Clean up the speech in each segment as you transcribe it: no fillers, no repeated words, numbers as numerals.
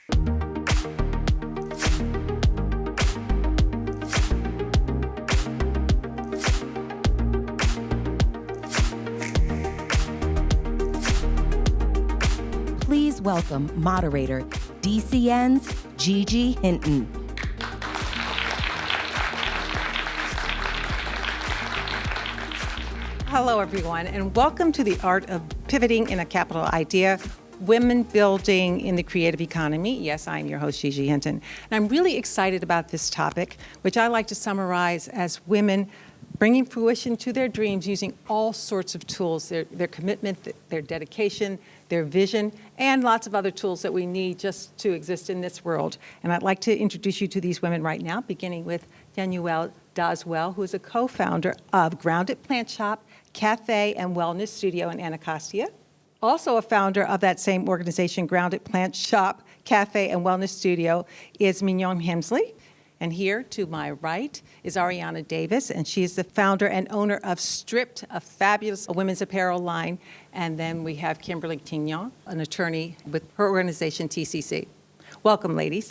Please welcome moderator DCN's Gigi Hinton. Hello, everyone, and welcome to the Art of Pivoting in a Capital Idea, Women Building in the Creative Economy. Yes, I'm your host, Gigi Hinton, and I'm really excited about this topic, which I like to summarize as women bringing fruition to their dreams using all sorts of tools, their commitment, their dedication, their vision, and lots of other tools that we need just to exist in this world. And I'd like to introduce you to these women right now, beginning with Danielle Doswell, who is a co-founder of Grounded Plant Shop, Cafe and Wellness Studio in Anacostia. Also a founder of that same organization, Grounded Plant Shop, Cafe and Wellness Studio, is Mignon Hemsley. And here to my right is Ariana Davis, and she is the founder and owner of Stripped, a fabulous women's apparel line. And then we have Kimberly Tignon, an attorney with her organization, TCC. Welcome, ladies.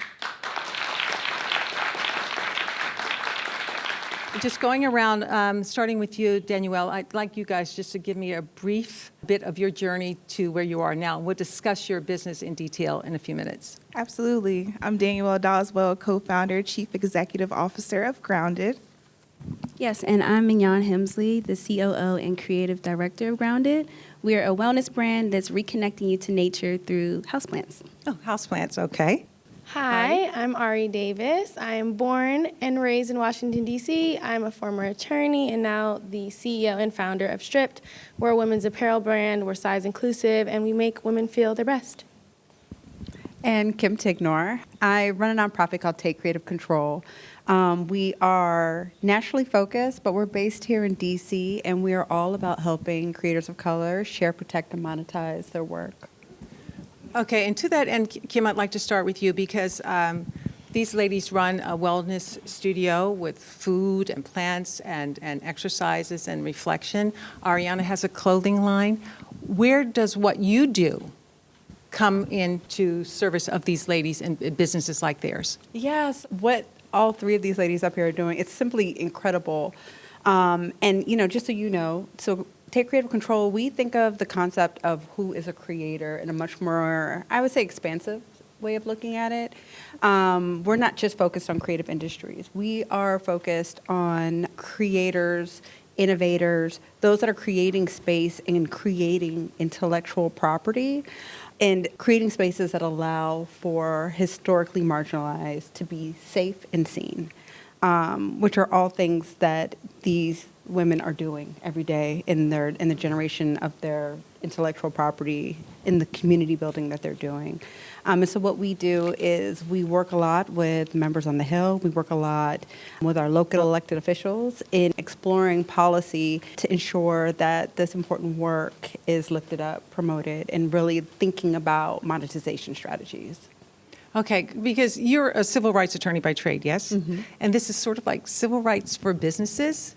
Just going around, starting with you, Danielle, I'd like you guys just to give me a brief bit of your journey to where you are now. We'll discuss your business in detail in a few minutes. Absolutely. I'm Danielle Doswell, co-founder, chief executive officer of Grounded. Yes, and I'm Mignon Hemsley, the COO and creative director of Grounded. We are a wellness brand that's reconnecting you to nature through houseplants. Oh, houseplants, okay. Hi, I'm Ari Davis. I am born and raised in Washington, D.C. I'm a former attorney and now the CEO and founder of Stripped. We're a women's apparel brand, we're size inclusive, and we make women feel their best. And Kim Tignor. I run a nonprofit called Take Creative Control. We are nationally focused, but we're based here in D.C., and we are all about helping creators of color share, protect, and monetize their work. Okay, and to that end, Kim, I'd like to start with you because these ladies run a wellness studio with food and plants and exercises and reflection. Ariana has a clothing line. Where does what you do come into service of these ladies and businesses like theirs? Yes, what all three of these ladies up here are doing, it's simply incredible. And, just so you know, Take Creative Control, we think of the concept of who is a creator in a much more, I would say, expansive way of looking at it. We're not just focused on creative industries. We are focused on creators, innovators, those that are creating space and creating intellectual property and creating spaces that allow for historically marginalized to be safe and seen, which are all things that these women are doing every day in the generation of their intellectual property, in the community building that they're doing. And so what we do is we work a lot with members on the Hill. We work a lot with our local elected officials in exploring policy to ensure that this important work is lifted up, promoted, and really thinking about monetization strategies. Okay, because you're a civil rights attorney by trade, yes? Mm-hmm. And this is sort of like civil rights for businesses?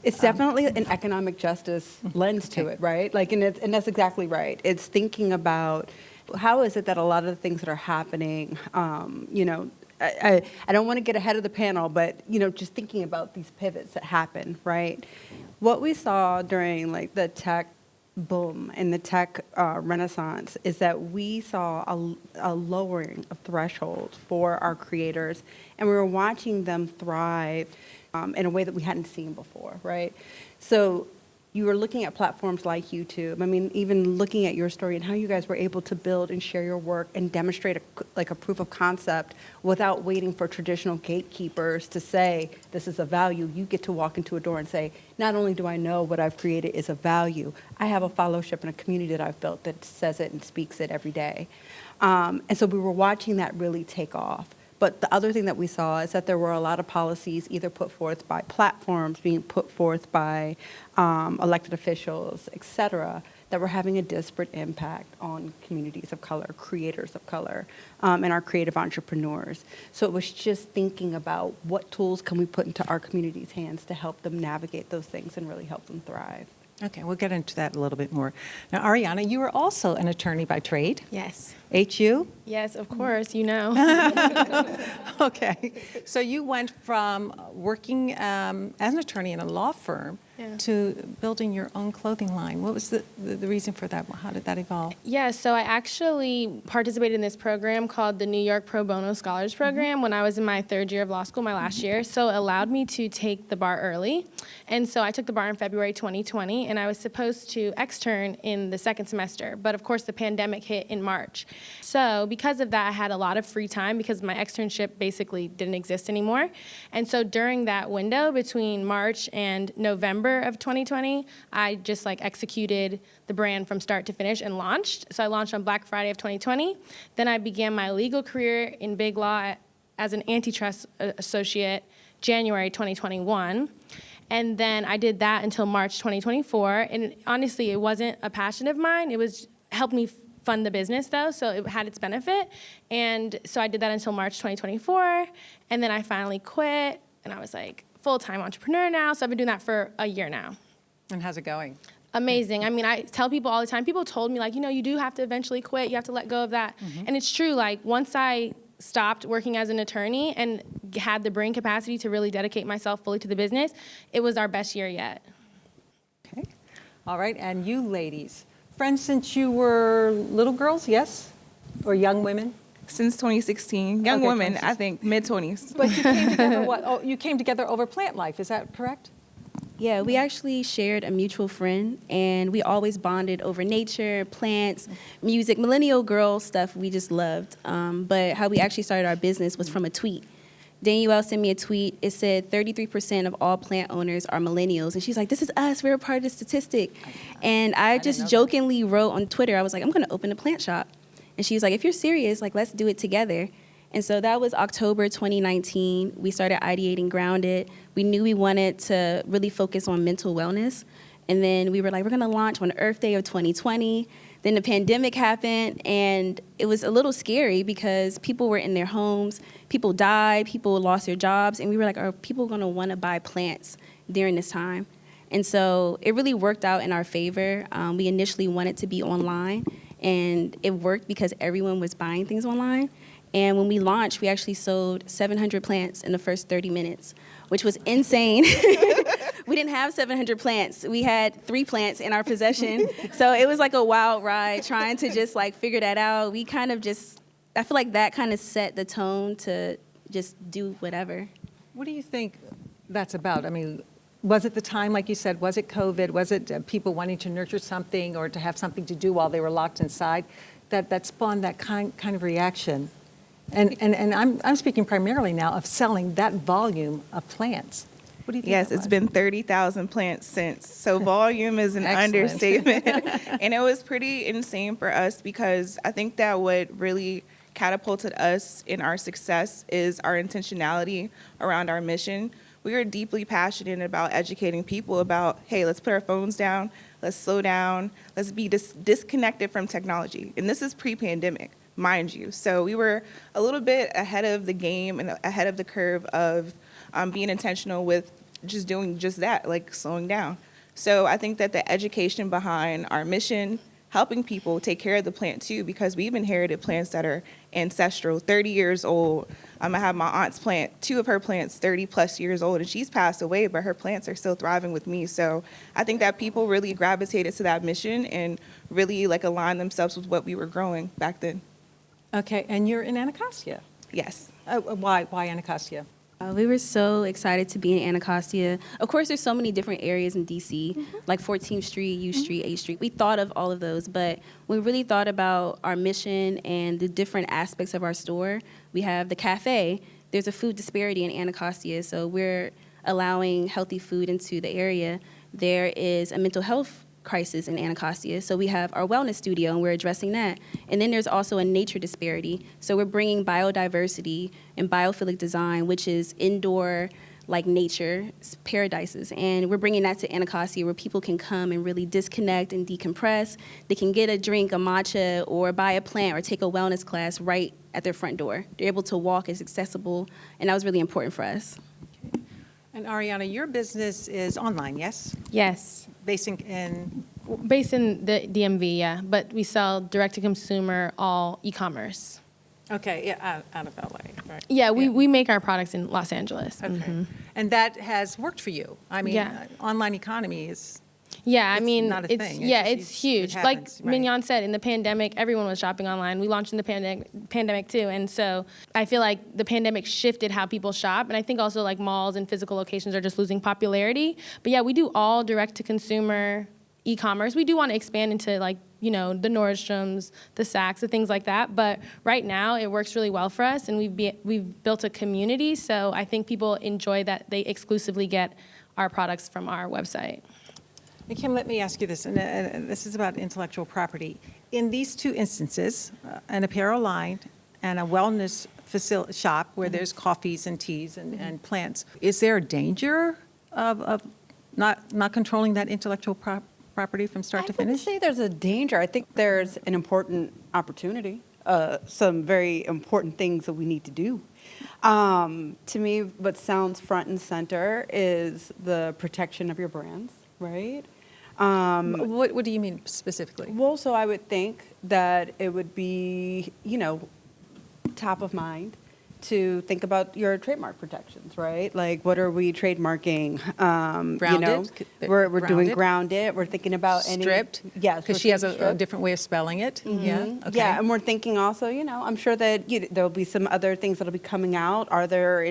It's definitely an economic justice lens to it, right? And that's exactly right. It's thinking about how is it that a lot of the things that are happening, I don't want to get ahead of the panel, but, just thinking about these pivots that happen, right? What we saw during the tech boom and the tech renaissance is that we saw a lowering of thresholds for our creators, and we were watching them thrive in a way that we hadn't seen before, right? So you were looking at platforms like YouTube. I mean, even looking at your story and how you guys were able to build and share your work and demonstrate a proof of concept without waiting for traditional gatekeepers to say, this is a value. You get to walk into a door and say, not only do I know what I've created is a value, I have a fellowship and a community that I've built that says it and speaks it every day. And so we were watching that really take off. But the other thing that we saw is that there were a lot of policies either put forth by platforms, being put forth by elected officials, et cetera, that were having a disparate impact on communities of color, creators of color, and our creative entrepreneurs. So it was just thinking about what tools can we put into our community's hands to help them navigate those things and really help them thrive. Okay, we'll get into that a little bit more. Now, Ariana, you are also an attorney by trade. Yes. HU? Yes, of course, you know. Okay. So you went from working as an attorney in a law firm Yeah. to building your own clothing line. What was the reason for that? How did that evolve? Yeah, so I actually participated in this program called the New York Pro Bono Scholars Program when I was in my third year of law school, my last year. So it allowed me to take the bar early. And so I took the bar in February 2020, and I was supposed to extern in the second semester. But of course, the pandemic hit in March. So because of that, I had a lot of free time because my externship basically didn't exist anymore. And so during that window between March and November of 2020, I just executed the brand from start to finish and launched. So I launched on Black Friday of 2020. Then I began my legal career in big law as an antitrust associate January 2021. And then I did that until March 2024. And honestly, it wasn't a passion of mine. It was helped me fund the business though, so it had its benefit. And so I did that until March 2024. And then I finally quit, and I was like full-time entrepreneur now. So I've been doing that for a year now. And how's it going? Amazing. I mean, I tell people all the time, people told me you do have to eventually quit. You have to let go of that. And it's true. Once I stopped working as an attorney and had the brain capacity to really dedicate myself fully to the business, it was our best year yet. Okay. All right. And you ladies, friends since you were little girls, yes? Or young women? Since 2016, young Okay, women, 2016. I think mid-20s. But you came together, what? Oh, you came together over plant life, is that correct? Yeah, we actually shared a mutual friend, and we always bonded over nature, plants, music, millennial girl stuff we just loved. But how we actually started our business was from a tweet. Danielle sent me a tweet. It said 33% of all plant owners are millennials. And she's like, this is us. We're a part of the statistic. And I know just that. jokingly wrote on Twitter, I was like, I'm going to open a plant shop. And she was like, if you're serious, let's do it together. And so that was October 2019. We started ideating Grounded. We knew we wanted to really focus on mental wellness. And then we were like, we're going to launch on Earth Day of 2020. Then the pandemic happened, and it was a little scary because people were in their homes, people died, people lost their jobs, and we were like, are people going to want to buy plants during this time? And so it really worked out in our favor. We initially wanted to be online, and it worked because everyone was buying things online. And when we launched, we actually sold 700 plants in the first 30 minutes, which was insane. We didn't have 700 plants. We had 3 plants in our possession. So it was like a wild ride trying to just figure that out. We kind of I feel like that kind of set the tone to just do whatever. What do you think that's about? I mean, was it the time, like you said, was it COVID? Was it people wanting to nurture something or to have something to do while they were locked inside that spawned that kind of reaction? And I'm speaking primarily now of selling that volume of plants. What do you think? Yes, that it's was? been 30,000 plants since. So volume is an Excellent. understatement. And it was pretty insane for us because I think that what really catapulted us in our success is our intentionality around our mission. We are deeply passionate about educating people about, hey, let's put our phones down, let's slow down, let's be disconnected from technology. And this is pre-pandemic, mind you. So we were a little bit ahead of the game and ahead of the curve of being intentional with just doing just that, slowing down. So I think that the education behind our mission, helping people take care of the plant too, because we've inherited plants that are ancestral, 30 years old. I have my aunt's plant, 2 of her plants, 30 plus years old, and she's passed away, but her plants are still thriving with me. So I think that people really gravitated to that mission and really aligned themselves with what we were growing back then. Okay, and you're in Anacostia. Yes. Why Anacostia? We were so excited to be in Anacostia. Of course, there's so many different areas in DC, like 14th Street, U Street, A Street. We thought of all of those, but we really thought about our mission and the different aspects of our store. We have the cafe. There's a food disparity in Anacostia, so we're allowing healthy food into the area. There is a mental health crisis in Anacostia, so we have our wellness studio, and we're addressing that. And then there's also a nature disparity, so we're bringing biodiversity and biophilic design, which is indoor, nature paradises, and we're bringing that to Anacostia, where people can come and really disconnect and decompress. They can get a drink, a matcha, or buy a plant, or take a wellness class right at their front door. They're able to walk, it's accessible, and that was really important for us. And Ariana, your business is online, yes? Yes. based in Based in the DMV, yeah, but we sell direct to consumer, all e-commerce. okay, yeah, out of LA, right? Yeah, we make our products in Los Angeles. Okay. And that has worked for you. I mean, Yeah. online economy is, Yeah, I It's mean, not a it's thing. It yeah, just- it's it huge. happens, Like right. Mignon said, in the pandemic, everyone was shopping online. We launched in the pandemic too, and so I feel like the pandemic shifted how people shop, and I think also like malls and physical locations are just losing popularity. But yeah, we do all direct to consumer e-commerce. We do want to expand into like the Nordstroms, the Saks, the things like that. But right now, it works really well for us, and we've built a community. So I think people enjoy that they exclusively get our products from our website. and Kim, let me ask you this, and this is about intellectual property. In these two instances, an apparel line and a wellness shop where there's coffees and teas and plants, is there a danger of not controlling that intellectual property from start to I wouldn't finish? say there's a danger. I think there's an important opportunity, some very important things that we need to do. To me, what sounds front and center is the protection of your brands, right? What do you mean specifically? Well, so I would think that it would be, top of mind to think about your trademark protections, right? Like, what are we trademarking? Grounded? We're doing Grounded? grounded. We're thinking about any Stripped? Yes, Because we're she has thinking a stripped. different way of spelling it? Yeah, okay. Yeah, and we're thinking also, I'm sure that there'll be some other things that'll be coming out. Are there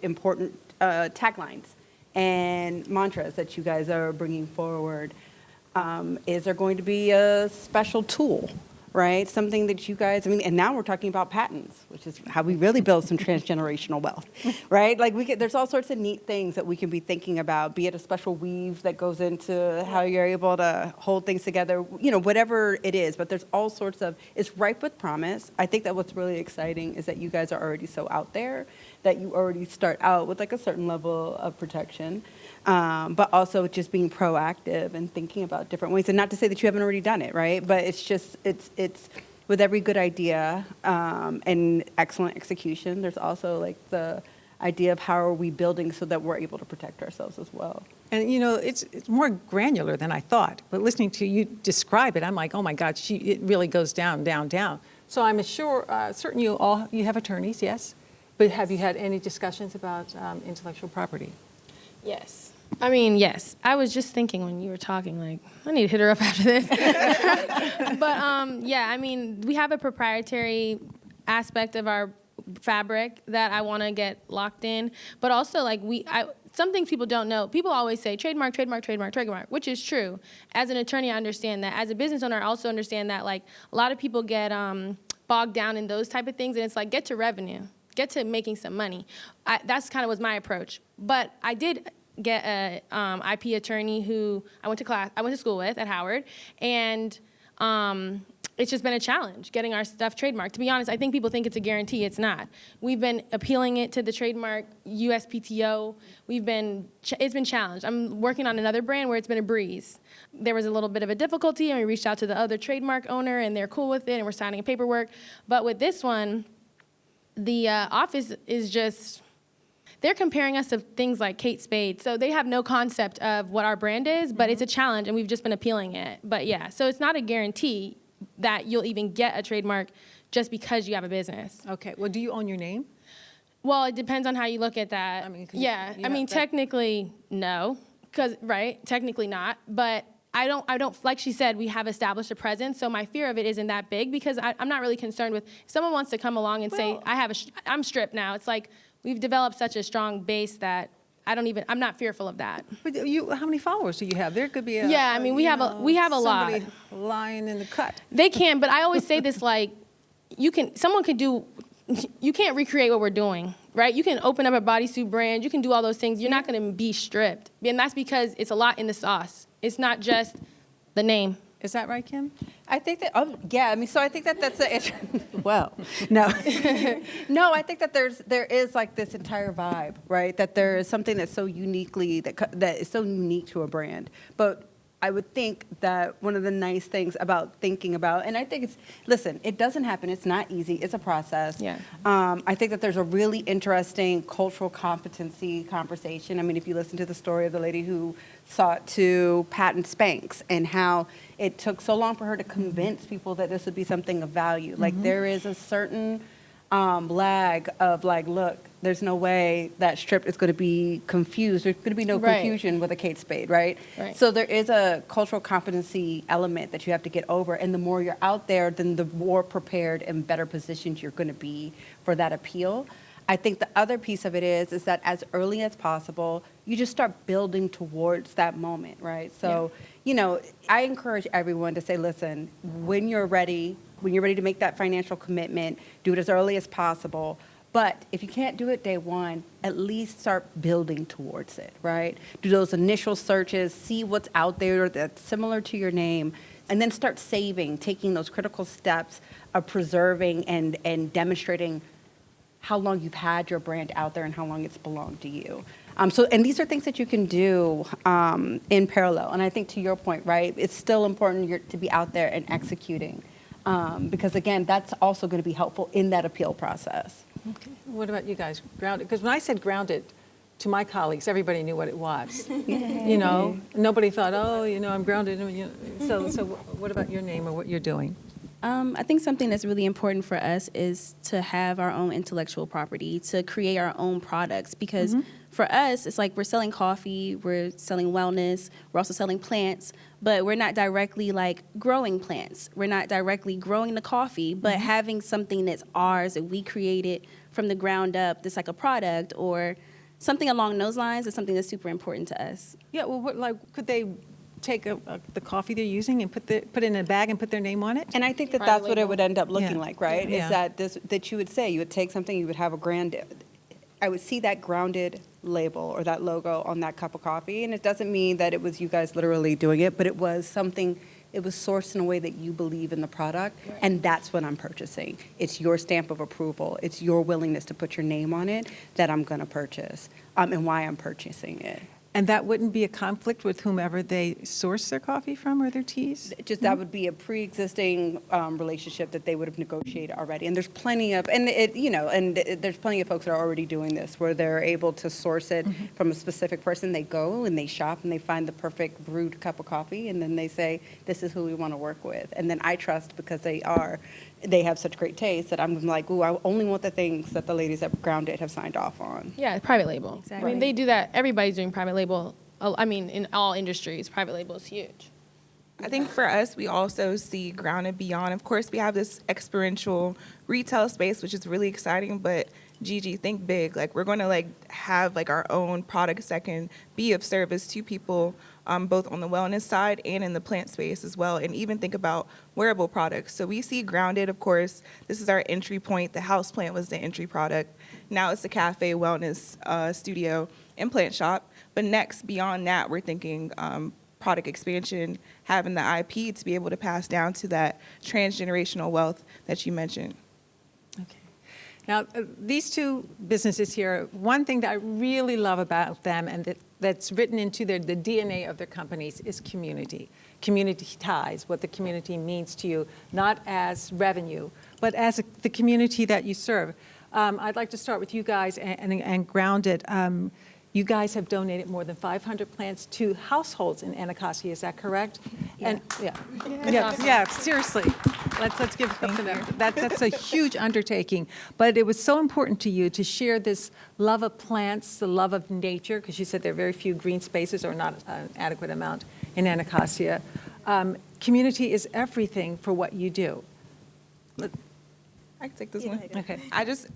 important taglines and mantras that you guys are bringing forward? Is there going to be a special tool, right? Something that you guys, and now we're talking about patents, which is how we really build some transgenerational wealth, right? Like there's all sorts of neat things that we can be thinking about, be it a special weave that goes into how you're able to hold things together, whatever it is. But there's all sorts of, it's ripe with promise. I think that what's really exciting is that you guys are already so out there that you already start out with like a certain level of protection. But also just being proactive and thinking about different ways. And not to say that you haven't already done it, right? But it's just, it's with every good idea and excellent execution, there's also like the idea of how are we building so that we're able to protect ourselves as well. And it's more granular than I thought. But listening to you describe it, I'm like, oh my God, it really goes down, down, down. So I'm certain you have attorneys, yes? But have you had any discussions about intellectual property? Yes. Yes. I was just thinking when you were talking, like, I need to hit her up after this. But we have a proprietary aspect of our fabric that I want to get locked in. But also, like, some things people don't know. People always say trademark, trademark, trademark, trademark, which is true. As an attorney, I understand that. As a business owner, I also understand that, like, a lot of people get bogged down in those type of things, and it's like, get to revenue. Get to making some money. That's kind of was my approach. But I did get a IP attorney who I went to school with at Howard, and it's just been a challenge getting our stuff trademarked. To be honest, I think people think it's a guarantee. It's not. We've been appealing it to the trademark USPTO. It's been challenged. I'm working on another brand where it's been a breeze. There was a little bit of a difficulty, and we reached out to the other trademark owner, and they're cool with it, and we're signing paperwork. But with this one, the office is just, they're comparing us to things like Kate Spade. So they have no concept of what our brand is, but it's a challenge, and we've just been appealing it. But yeah, so it's not a guarantee that you'll even get a trademark just because you have a business. Okay. Well, do you own your name? Well, it depends on how you look at that. Technically, no, technically not. But I don't, like she said, we have established a presence, so my fear of it isn't that big because I'm not really concerned with, if someone wants to come along and say, I'm stripped now, it's like, we've developed such a strong base that I'm not fearful of that. But how many followers do you have? There could be we have a lot. Somebody lying in the cut. They can, but I always say this, like, you can't recreate what we're doing, right? You can open up a bodysuit brand, you can do all those things, you're not gonna be stripped. And that's because it's a lot in the sauce. It's not just the name. Is that right, Kim? I think that, so I think that that's well, no. No, I think that there is like this entire vibe, right? That there is something that's so that is so unique to a brand. But I would think that one of the nice things about thinking about, and I think it's, listen, it doesn't happen. It's not easy. It's a process. Yeah. I think that there's a really interesting cultural competency conversation. I mean, if you listen to the story of the lady who sought to patent Spanx and how it took so long for her to convince people that this would be something of value. Like there is a certain lag of like, look, there's no way that Stripped is going to be confused. There's going to be no Right. confusion with a Kate Spade, right? Right. So there is a cultural competency element that you have to get over. And the more you're out there, then the more prepared and better positioned you're going to be for that appeal. I think the other piece of it is that as early as possible, you just start building towards that moment, right? So, you know, I encourage everyone to say, listen, when you're ready to make that financial commitment, do it as early as possible. But if you can't do it day one, at least start building towards it, right? Do those initial searches, see what's out there that's similar to your name, and then start saving, taking those critical steps of preserving and demonstrating how long you've had your brand out there and how long it's belonged to you. And these are things that you can do in parallel. And I think to your point, right, it's still important to be out there and executing. Because again, that's also going to be helpful in that appeal process. Okay. What about you guys? Grounded? Because when I said grounded to my colleagues, everybody knew what it was. You know, nobody thought, oh, you know, I'm grounded. You know. So what about your name or what you're doing? I think something that's really important for us is to have our own intellectual property, to create our own products. Because for us, it's like we're selling coffee, we're selling wellness, we're also selling plants, but we're not directly like growing plants. We're not directly growing the coffee, but having something that's ours that we created from the ground up that's like a product or something along those lines is something that's super important to us. Yeah, well, could they take the coffee they're using and put it in a bag and put their name on it? And I think that Private that's what it label. would end up looking Yeah. like, right? Yeah. Is that you would say, you would take something, you would have I would see that grounded label or that logo on that cup of coffee. And it doesn't mean that it was you guys literally doing it, but it was something, it was sourced in a way that you believe in the product. Right. And that's what I'm purchasing. It's your stamp of approval. It's your willingness to put your name on it that I'm going to purchase and why I'm purchasing it. And that wouldn't be a conflict with whomever they source their coffee from or their teas? Just that would be a pre-existing relationship that they would have negotiated already. And there's plenty of, there's plenty of folks that are already doing this where they're able to source it from a specific person. They go and they shop and they find the perfect brewed cup of coffee and then they say, this is who we want to work with. And then I trust because they have such great taste that I'm like, ooh, I only want the things that the ladies at Grounded have signed off on. Yeah, private label. Exactly. I mean, they do that. Everybody's doing private label. I mean, in all industries, private label is huge. I think for us, we also see Grounded beyond. Of course, we have this experiential retail space, which is really exciting, but Gigi, think big. Like, we're going to have our own products that can be of service to people, both on the wellness side and in the plant space as well, and even think about wearable products. So we see Grounded, of course, this is our entry point. The houseplant was the entry product. Now it's the cafe, wellness studio, and plant shop. But next, beyond that, we're thinking product expansion, having the IP to be able to pass down to that transgenerational wealth that you mentioned. Okay. Now, these two businesses here, one thing that I really love about them and that's written into the DNA of their companies is community. Community ties, what the community means to you, not as revenue, but as the community that you serve. I'd like to start with you guys and Grounded. You guys have donated more than 500 plants to households in Anacostia, is that correct? Yeah. Yeah, seriously. Let's give them to them. That's a huge undertaking. But it was so important to you to share this love of plants, the love of nature, because you said there are very few green spaces or not an adequate amount in Anacostia. Community is everything for what you do. I can take this one. Okay.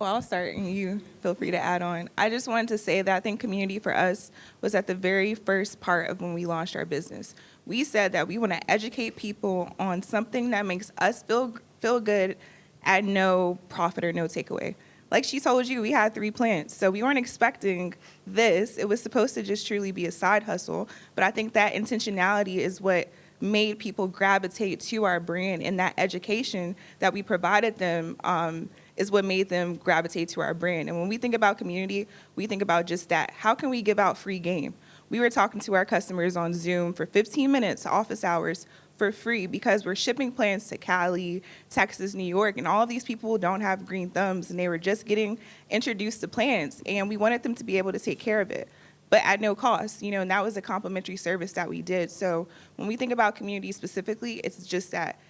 I'll start and you feel free to add on. I just wanted to say that I think community for us was at the very first part of when we launched our business. We said that we want to educate people on something that makes us feel good at no profit or no takeaway. Like she told you, we had 3 plants, so we weren't expecting this. It was supposed to just truly be a side hustle, but I think that intentionality is what made people gravitate to our brand, and that education that we provided them is what made them gravitate to our brand. And when we think about community, we think about just that. How can we give out free game? we were talking to our customers on Zoom for 15 minutes, office hours, for free, because we're shipping plants to Cali, Texas, New York, and all of these people don't have green thumbs, and they were just getting introduced to plants, and we wanted them to be able to take care of it, but at no cost, and that was a complimentary service that we did. So when we think about community specifically, it's just that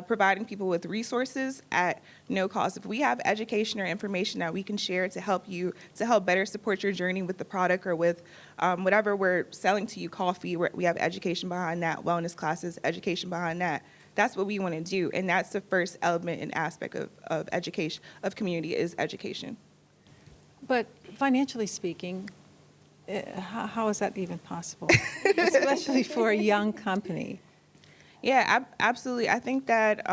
providing people with resources at no cost. If we have education or information that we can share to help you, to help better support your journey with the product or with whatever we're selling to you, coffee, we have education behind that, wellness classes, education behind that. That's what we want to do, and that's the first element and aspect of education, of community, is education. But financially speaking, how is that even possible, especially for a young company? Yeah, absolutely. I think that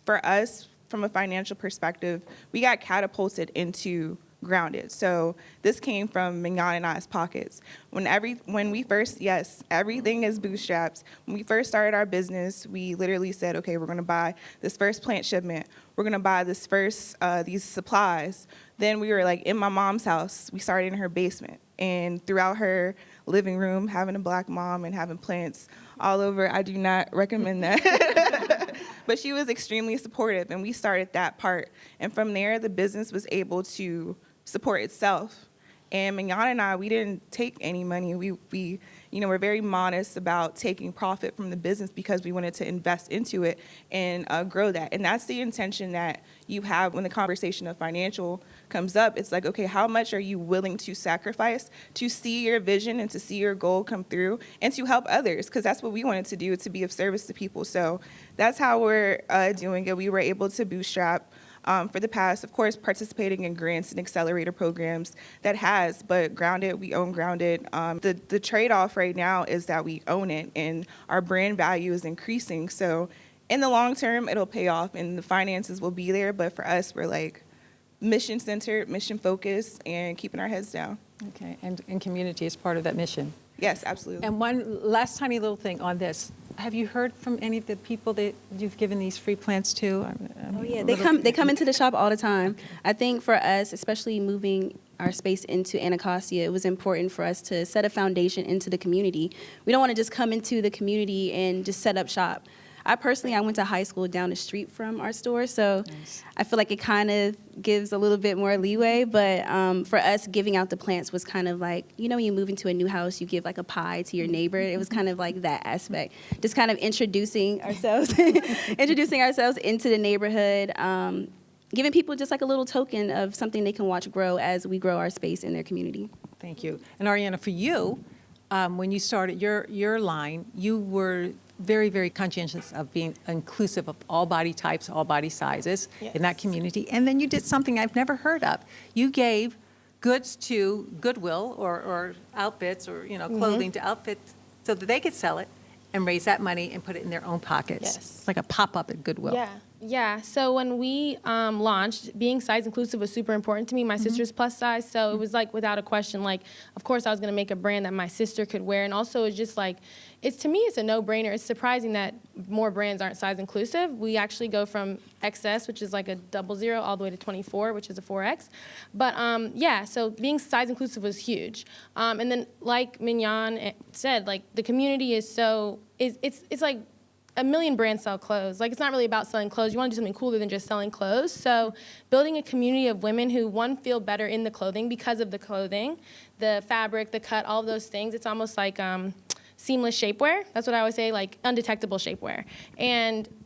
for us, from a financial perspective, we got catapulted into Grounded. So this came from Mignon and I's pockets. When we first, yes, everything is bootstraps. When we first started our business, we literally said, okay, we're going to buy this first plant shipment. We're going to buy this first, these supplies. Then we were like in my mom's house. We started in her basement. And throughout her living room, having a Black mom and having plants all over, I do not recommend that. But she was extremely supportive, and we started that part. And from there, the business was able to support itself. And Mignon and I, we didn't take any money. We're very modest about taking profit from the business because we wanted to invest into it and grow that. And that's the intention that you have when the conversation of financial comes up. It's like, okay, how much are you willing to sacrifice to see your vision and to see your goal come through and to help others? Because that's what we wanted to do, to be of service to people. So that's how we're doing it. We were able to bootstrap for the past, of course, participating in grants and accelerator programs but Grounded, we own Grounded. The trade-off right now is that we own it, and our brand value is increasing. So in the long term, it'll pay off, and the finances will be there. But for us, we're like mission-centered, mission-focused, and keeping our heads down. Okay, and community is part of that mission. Yes, absolutely. And one last tiny little thing on this. Have you heard from any of the people that you've given these free plants to? Oh yeah, they come into the shop all the time. I think for us, especially moving our space into Anacostia, it was important for us to set a foundation into the community. We don't want to just come into the community and just set up shop. I went to high school down the street from our store, so nice. I feel like it kind of gives a little bit more leeway, but for us, giving out the plants was kind of like, when you move into a new house, you give like a pie to your neighbor. It was kind of like that aspect, just kind of introducing ourselves into the neighborhood, giving people just like a little token of something they can watch grow as we grow our space in their community. Thank you. And Ariana, for you, when you started your line, you were very, very conscientious of being inclusive of all body types, all body sizes in that community. And then you did something I've never heard of. You gave goods to Goodwill or outfits or clothing to outfits so that they could sell it and raise that money and put it in their own pockets. Yes. It's like a pop-up at Goodwill. Yeah. So when we launched, being size inclusive was super important to me. My sister's plus size, so it was like without a question. Like, of course, I was gonna make a brand that my sister could wear, and also it's just like, to me, it's a no-brainer. It's surprising that more brands aren't size inclusive. We actually go from XS, which is like a 00, all the way to 24, which is a 4X. But so being size inclusive was huge. And then, like Mignon said, like the community is it's like. A million brands sell clothes. Like, it's not really about selling clothes. You want to do something cooler than just selling clothes. So building a community of women who, one, feel better in the clothing because of the clothing, the fabric, the cut, all of those things. It's almost like seamless shapewear. That's what I always say, like undetectable shapewear.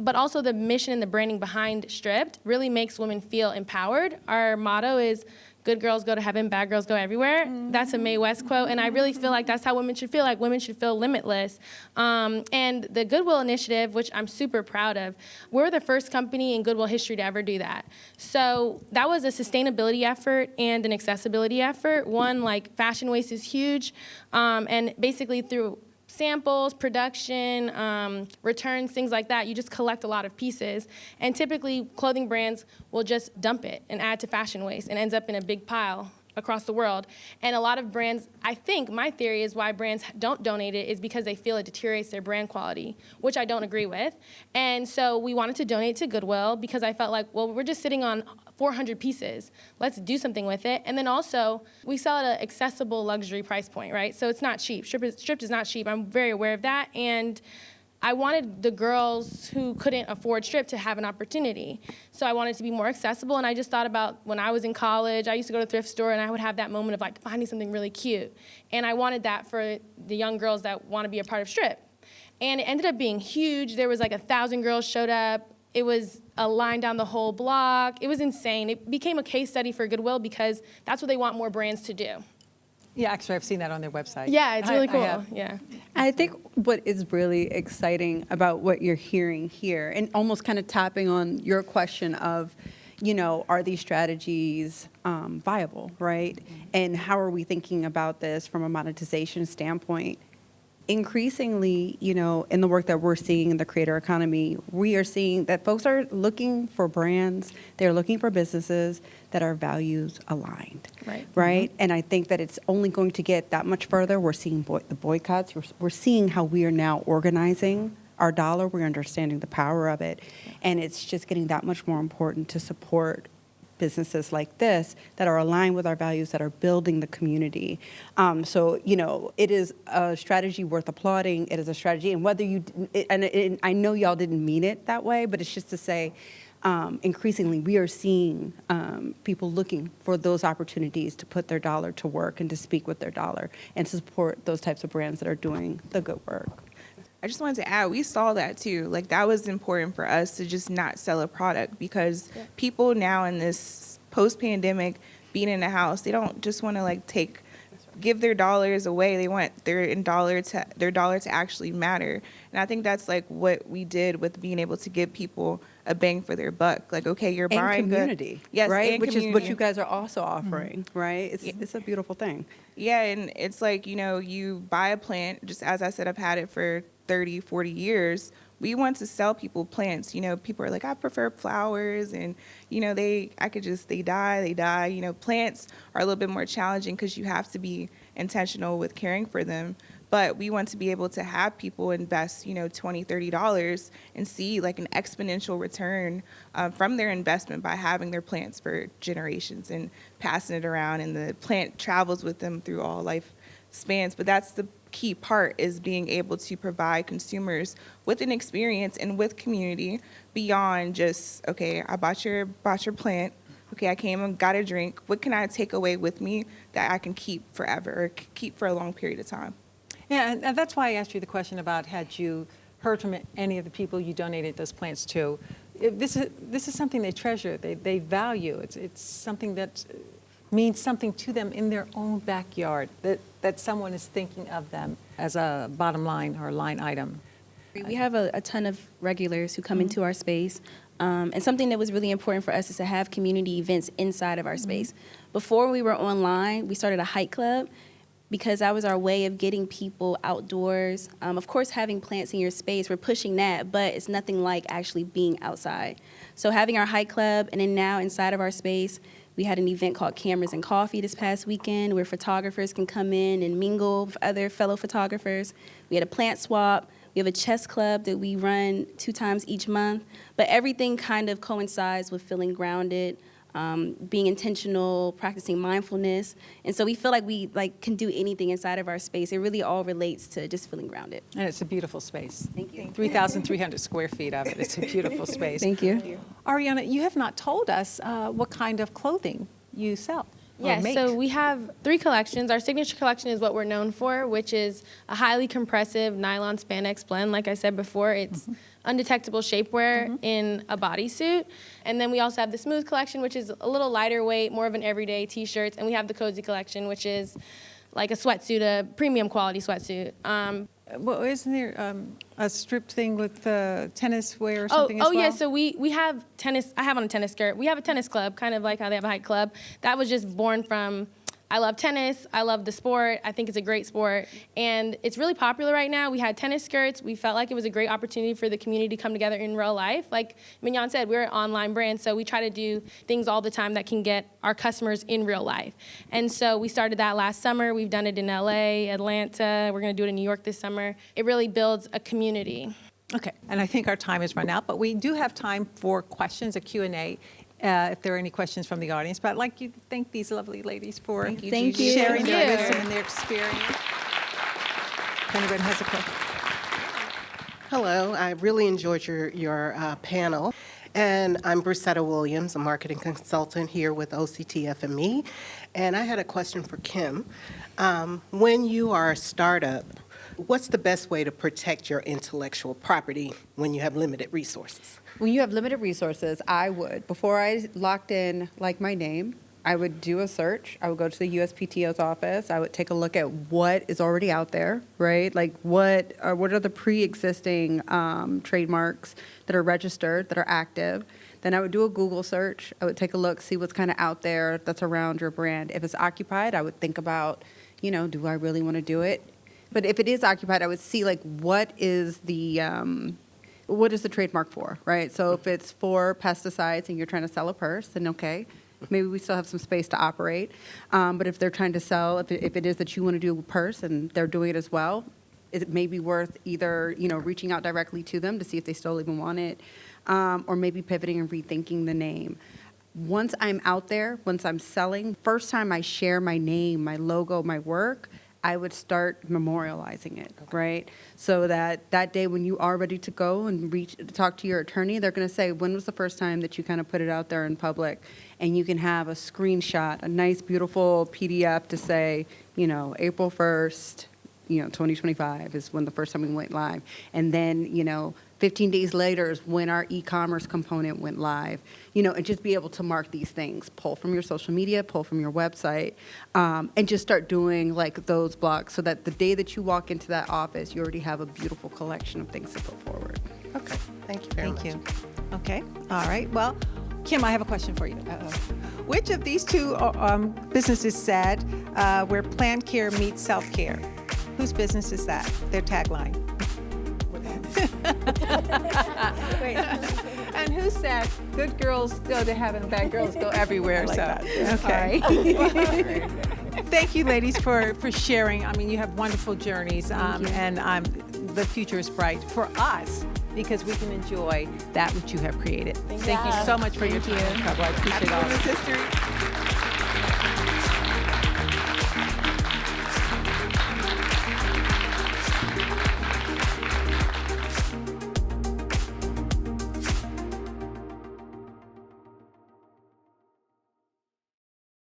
But also the mission and the branding behind Stripped really makes women feel empowered. Our motto is, good girls go to heaven, bad girls go everywhere. That's a Mae West quote, and I really feel like that's how women should feel. Like, women should feel limitless. And the Goodwill Initiative, which I'm super proud of, we're the first company in Goodwill history to ever do that. So that was a sustainability effort and an accessibility effort. One, like, fashion waste is huge, and basically through samples, production, returns, things like that, you just collect a lot of pieces. And typically, clothing brands will just dump it and add to fashion waste and ends up in a big pile across the world. And a lot of brands, I think, my theory is why brands don't donate it is because they feel it deteriorates their brand quality, which I don't agree with. And so we wanted to donate to Goodwill because I felt like, well, we're just sitting on 400 pieces. Let's do something with it. And then also, we sell at an accessible luxury price point, right? So it's not cheap. Stripped is not cheap. I'm very aware of that. And I wanted the girls who couldn't afford Stripped to have an opportunity. So I wanted it to be more accessible. And I just thought about when I was in college, I used to go to the thrift store and I would have that moment of like finding something really cute. And I wanted that for the young girls that want to be a part of Stripped. And it ended up being huge. There was like 1,000 girls showed up. It was a line down the whole block. It was insane. It became a case study for Goodwill because that's what they want more brands to do. Yeah, actually, I've seen that on their website. Yeah, it's really I cool. have. Yeah. I think what is really exciting about what you're hearing here, and almost kind of tapping on your question of, are these strategies viable, right? And how are we thinking about this from a monetization standpoint? Increasingly, in the work that we're seeing in the creator economy, we are seeing that folks are looking for brands, they're looking for businesses that are values aligned. Right? And I think that it's only going to get that much further. We're seeing the boycotts, we're seeing how we are now organizing our dollar, we're understanding the power of it, and it's just getting that much more important to support businesses like this that are aligned with our values, that are building the community. So, it is a strategy worth applauding. It is a strategy, and whether you, and I know y'all didn't mean it that way, but it's just to say, increasingly we are seeing people looking for those opportunities to put their dollar to work and to speak with their dollar and to support those types of brands that are doing the good work. I just wanted to add, we saw that too. Like, that was important for us to just not sell a product because people now in this post-pandemic being in the house, they don't just want to give their dollars away. They want their dollar to actually matter. And I think that's like what we did with being able to give people a bang for their buck. Like, okay, you're buying community, yes, right? and Which community. is what you guys are also offering, right? It's a beautiful thing. Yeah, and it's like, you buy a plant, just as I said, I've had it for 30, 40 years. We want to sell people plants. People are like, I prefer flowers, and, they die. Plants are a little bit more challenging because you have to be intentional with caring for them. But we want to be able to have people invest, $20, $30 and see like an exponential return from their investment by having their plants for generations and passing it around. And the plant travels with them through all life spans. But that's the key part, is being able to provide consumers with an experience and with community beyond just, okay, I bought your plant. Okay, I came and got a drink. What can I take away with me that I can keep forever or keep for a long period of time? Yeah, and that's why I asked you the question about had you heard from any of the people you donated those plants to. This is something they treasure, they value. It's something that means something to them in their own backyard, that someone is thinking of them as a bottom line or line item. We have a ton of regulars who come into our space. And something that was really important for us is to have community events inside of our space. Before we were online, we started a hike club because that was our way of getting people outdoors. Of course, having plants in your space, we're pushing that, but it's nothing like actually being outside. So having our hike club, and then now inside of our space, we had an event called Cameras and Coffee this past weekend where photographers can come in and mingle with other fellow photographers. We had a plant swap. We have a chess club that we run 2 times each month. But everything kind of coincides with feeling grounded, being intentional, practicing mindfulness. And so we feel like we can do anything inside of our space. It really all relates to just feeling grounded. And it's a beautiful space. Thank you. 3,300 square feet of it. It's a beautiful space. Thank you. Ariana, you have not told us what kind of clothing you sell. Yes, so we have 3 collections. Our signature collection is what we're known for, which is a highly compressive nylon spandex blend. Like I said before, it's undetectable shapewear in a bodysuit. And then we also have the smooth collection, which is a little lighter weight, more of an everyday t-shirts. And we have the cozy collection, which is like a sweatsuit, a premium quality sweatsuit. Well, isn't there a stripped thing with tennis wear or something as well? Yeah, so we have tennis. I have on a tennis skirt. We have a tennis club, kind of like how they have a hike club. That was just born from, I love tennis. I love the sport. I think it's a great sport. And it's really popular right now. We had tennis skirts. We felt like it was a great opportunity for the community to come together in real life. Like Mignon said, we're an online brand, so we try to do things all the time that can get our customers in real life. And so we started that last summer. We've done it in LA, Atlanta. We're going to do it in New York this summer. It really builds a community. Okay, and I think our time has run out, but we do have time for questions, a Q&A. if there are any questions from the audience. But I'd like you to thank these lovely ladies for Thank you, Thank Gigi. you. sharing their Thank you. wisdom and their experience. If anyone has a question. Hello, I really enjoyed your panel. And I'm Brusetta Williams, a marketing consultant here with OCTFME. And I had a question for Kim. When you are a startup, what's the best way to protect your intellectual property when you have limited resources? When you have limited resources, I would, before I locked in like my name, I would do a search. I would go to the USPTO's office. I would take a look at what is already out there, right? Like what are the pre-existing trademarks that are registered, that are active. Then I would do a Google search. I would take a look, see what's kind of out there that's around your brand. If it's occupied, I would think about, do I really want to do it? But if it is occupied, I would see like what is the trademark for, right? So if it's for pesticides and you're trying to sell a purse, then okay. Maybe we still have some space to operate. But if they're trying to sell, if it is that you want to do a purse and they're doing it as well, it may be worth either, reaching out directly to them to see if they still even want it, or maybe pivoting and rethinking the name. Once I'm out there, once I'm selling, first time I share my name, my logo, my work, I would start memorializing it, right? So that day when you are ready to go and talk to your attorney, they're going to say, when was the first time that you kind of put it out there in public? And you can have a screenshot, a nice, beautiful PDF to say, April 1st, 2025 is when the first time we went live. And then, 15 days later is when our e-commerce component went live. And just be able to mark these things, pull from your social media, pull from your website, and just start doing like those blocks so that the day that you walk into that office, you already have a beautiful collection of things to put forward. Okay, thank you very much. Thank you. Okay, all right. Well, Kim, I have a question for you. Which of these two businesses said where plant care meets self-care? Whose business is that? Their tagline. And who said good girls go to heaven, bad girls go everywhere? Like So, that. Okay. Thank you, ladies, for sharing. I mean, you have wonderful journeys, and the future is bright for us because we can enjoy that which you have created. Thank you so much for your time and trouble. I appreciate Happy all. Women's History.